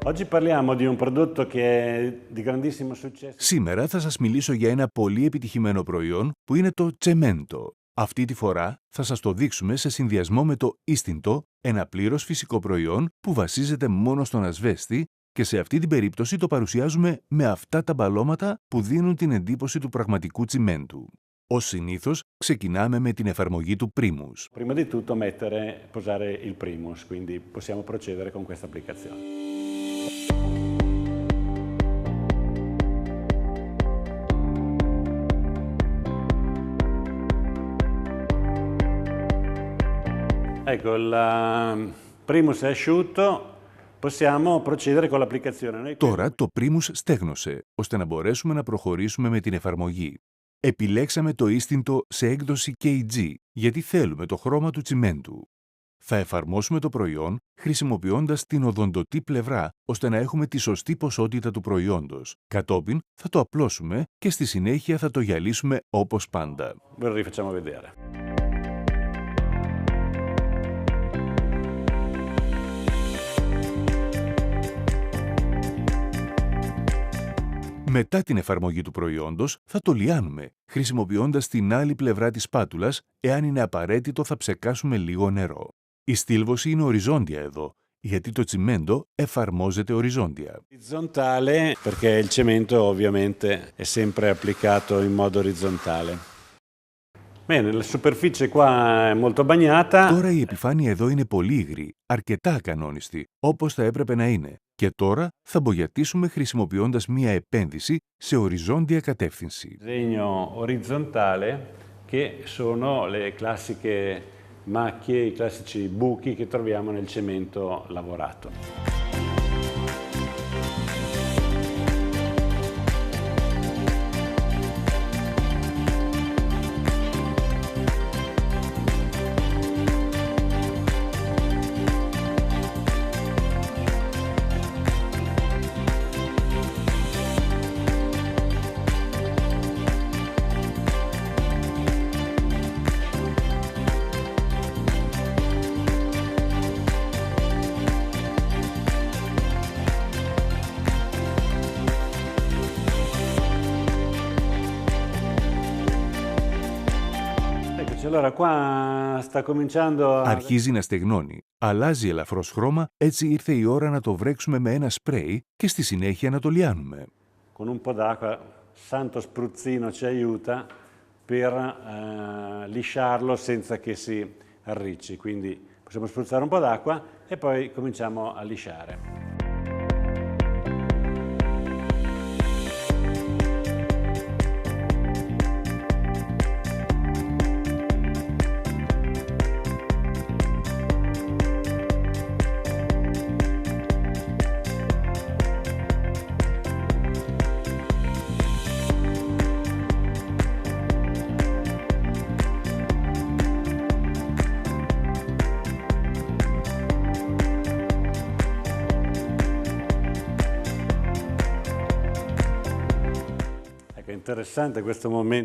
Oggi parliamo di un prodotto che è di grandissimo successo. Σήμερα θα σας μιλήσω για ένα πολύ επιτυχημένο προϊόν που είναι το τσεμέντο. Αυτή τη φορά θα σας το δείξουμε σε συνδυασμό με το ίστιντο, ένα πλήρως φυσικό προϊόν που βασίζεται μόνο στον ασβέστη και σε αυτή την περίπτωση το παρουσιάζουμε με αυτά τα μπαλώματα που δίνουν την εντύπωση του πραγματικού τσιμέντου. Ως συνήθως, ξεκινάμε με την εφαρμογή του Primus. Prima di tutto posare il Primus, quindi possiamo procedere con questa applicazione. Ecco, il Primus è asciutto, possiamo procedere con l'applicazione. Τώρα το Primus στέγνωσε, ώστε να μπορέσουμε να προχωρήσουμε με την εφαρμογή. Επιλέξαμε το ίστιντο σε έκδοση KG, γιατί θέλουμε το χρώμα του τσιμέντου. Θα εφαρμόσουμε το προϊόν χρησιμοποιώντας την οδοντωτή πλευρά, ώστε να έχουμε τη σωστή ποσότητα του προϊόντος. Κατόπιν θα το απλώσουμε και στη συνέχεια θα το γυαλίσουμε όπως πάντα. Ve lo rifacciamo vedere. Μετά την εφαρμογή του προϊόντος θα το λιάνουμε, χρησιμοποιώντας την άλλη πλευρά της σπάτουλας, εάν είναι απαραίτητο θα ψεκάσουμε λίγο νερό. Η στύλβωση είναι οριζόντια εδώ, γιατί το τσιμέντο εφαρμόζεται οριζόντια. Orizzontale perché il cemento ovviamente è sempre applicato in modo orizzontale. Bene, la superficie qua è molto bagnata. Τώρα η επιφάνεια εδώ είναι πολύ υγρή, αρκετά ακανόνιστη, όπως θα έπρεπε να είναι. Και τώρα θα μπογιατίσουμε χρησιμοποιώντας μία επένδυση σε οριζόντια κατεύθυνση. Disegno orizzontale che sono le classiche macchie, i classici buchi che troviamo nel cemento lavorato. Allora qua sta cominciando a... Αρχίζει να στεγνώνει. Αλλάζει ελαφρώς χρώμα, έτσι ήρθε η ώρα να το βρέξουμε με ένα σπρέι και στη συνέχεια να το λιάνουμε. Con un po' d'acqua, santo spruzzino ci aiuta per lisciarlo senza che si arricci. Quindi possiamo spruzzare un po' d'acqua e poi cominciamo a lisciare.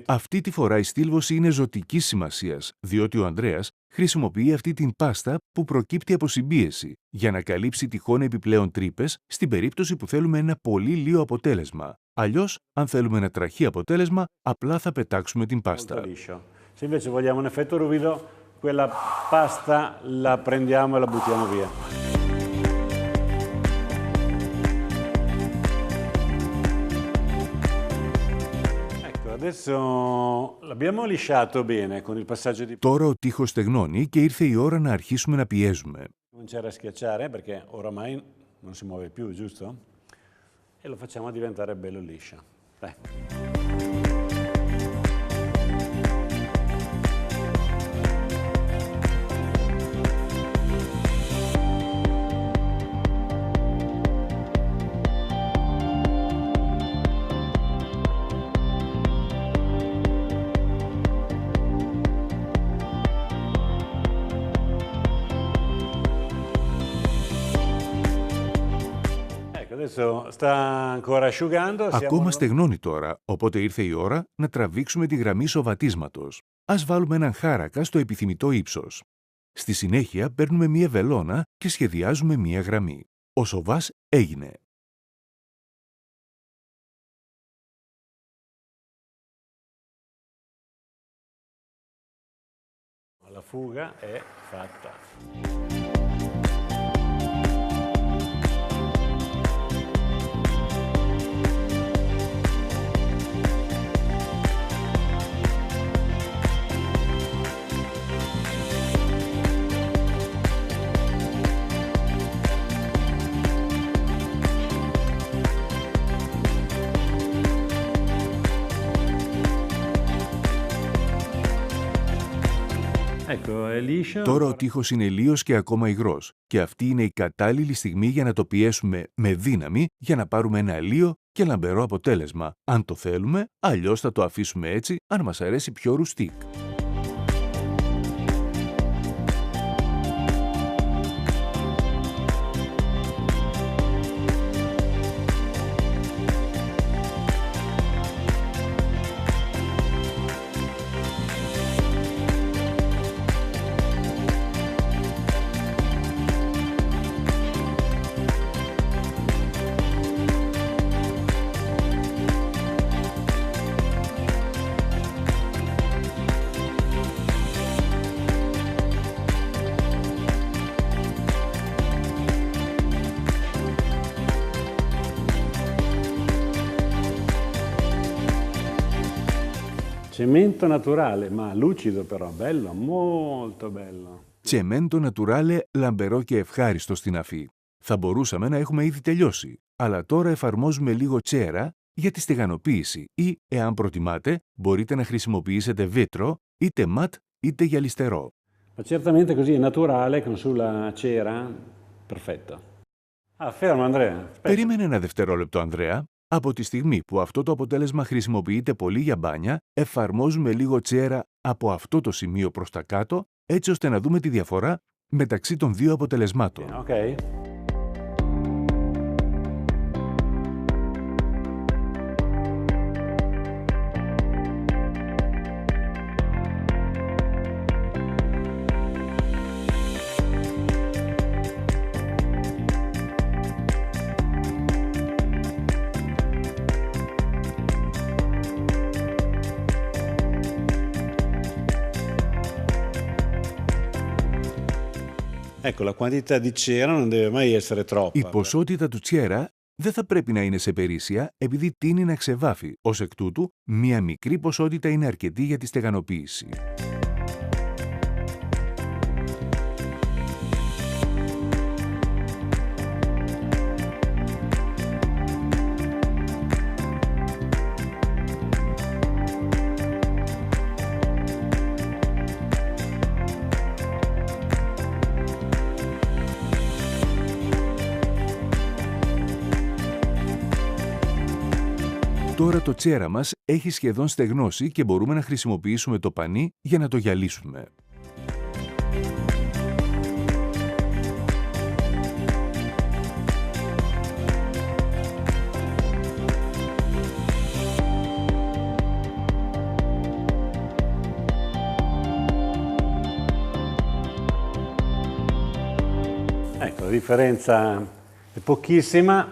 Αυτή τη φορά η στύλβωση είναι ζωτικής σημασίας, διότι ο Ανδρέας χρησιμοποιεί αυτή την πάστα που προκύπτει από συμπίεση για να καλύψει τυχόν επιπλέον τρύπες στην περίπτωση που θέλουμε ένα πολύ λίο αποτέλεσμα. Αλλιώς, αν θέλουμε ένα τραχή αποτέλεσμα, απλά θα πετάξουμε την πάστα. Se invece vogliamo un effetto ruvido, quella pasta la prendiamo e la buttiamo via. Τώρα ο τοίχος στεγνώνει και ήρθε η ώρα να αρχίσουμε να πιέζουμε. Cominciare a schiacciare perché oramai non si muove più, giusto? E lo facciamo diventare bello liscio. Dai. Ακόμα στεγνώνει τώρα, οπότε ήρθε η ώρα να τραβήξουμε τη γραμμή σοβατίσματος. Ας βάλουμε έναν χάρακα στο επιθυμητό ύψος. Στη συνέχεια παίρνουμε μία βελόνα και σχεδιάζουμε μία γραμμή. Ο σοβάς έγινε. La fuga è fatta. Ecco, è liscio. Τώρα ο τοίχος είναι λίος και ακόμα υγρός και αυτή είναι η κατάλληλη στιγμή για να το πιέσουμε με δύναμη για να πάρουμε ένα λίο και λαμπερό αποτέλεσμα. Αν το θέλουμε, αλλιώς θα το αφήσουμε έτσι αν μας αρέσει πιο ρουστίκ. Cemento naturale, ma lucido però, bello, molto bello. Τσεμέντο naturale, λαμπερό και ευχάριστο στην αφή. Θα μπορούσαμε να έχουμε ήδη τελειώσει, αλλά τώρα εφαρμόζουμε λίγο τσέρα για τη στεγανοποίηση ή, εάν προτιμάτε, μπορείτε να χρησιμοποιήσετε βίτρο, είτε ματ είτε γυαλιστερό. Ma certamente così è naturale, con sulla cera, perfetto. Ah, fermo Andrea. Aspetta. Περίμενε ένα δευτερόλεπτο, Ανδρέα. Από τη στιγμή που αυτό το αποτέλεσμα χρησιμοποιείται πολύ για μπάνια, εφαρμόζουμε λίγο τσέρα από αυτό το σημείο προς τα κάτω, έτσι ώστε να δούμε τη διαφορά μεταξύ των δύο αποτελεσμάτων. Ok. Ecco, la quantità di cera non deve mai essere troppa. Η ποσότητα του τσιέρα δεν θα πρέπει να είναι σε περίσσια επειδή τείνει να ξεβάφει. Ως εκ τούτου, μία μικρή ποσότητα είναι αρκετή για τη στεγανοποίηση. Τώρα το τσέρα μας έχει σχεδόν στεγνώσει και μπορούμε να χρησιμοποιήσουμε το πανί για να το γυαλίσουμε. Ecco, la differenza è pochissima.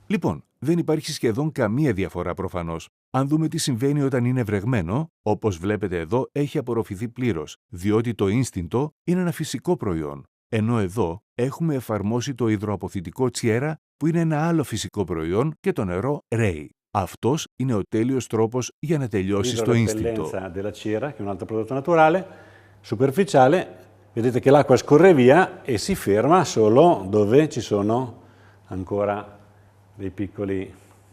Λοιπόν, δεν υπάρχει σχεδόν καμία διαφορά προφανώς. Αν δούμε τι συμβαίνει όταν είναι βρεγμένο, όπως βλέπετε εδώ έχει απορροφηθεί πλήρως, διότι το ίνστιντο είναι ένα φυσικό προϊόν. Ενώ εδώ έχουμε εφαρμόσει το υδροαποθητικό τσιέρα που είναι ένα άλλο φυσικό προϊόν και το νερό Ray. Αυτός είναι ο τέλειος τρόπος για να τελειώσεις το ίνστιντο. Della cera, che è un altro prodotto naturale, superficiale, vedete che l'acqua scorre via e si ferma solo dove ci sono ancora dei piccoli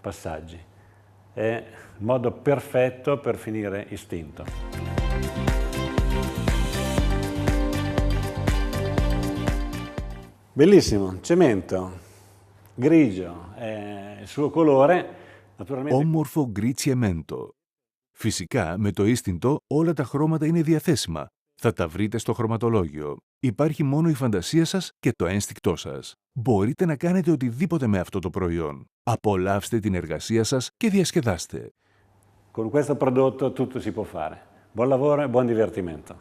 passaggi. È il modo perfetto per finire istinto. Bellissimo, cemento, grigio, il suo colore, naturalmente. Όμορφο γκρι τσιεμέντο. Φυσικά, με το ίνστιντο όλα τα χρώματα είναι διαθέσιμα. Θα τα βρείτε στο χρωματολόγιο. Υπάρχει μόνο η φαντασία σας και το ένστικτό σας. Μπορείτε να κάνετε οτιδήποτε με αυτό το προϊόν. Απολαύστε την εργασία σας και διασκεδάστε. Con questo prodotto tutto si può fare. Buon lavoro e buon divertimento.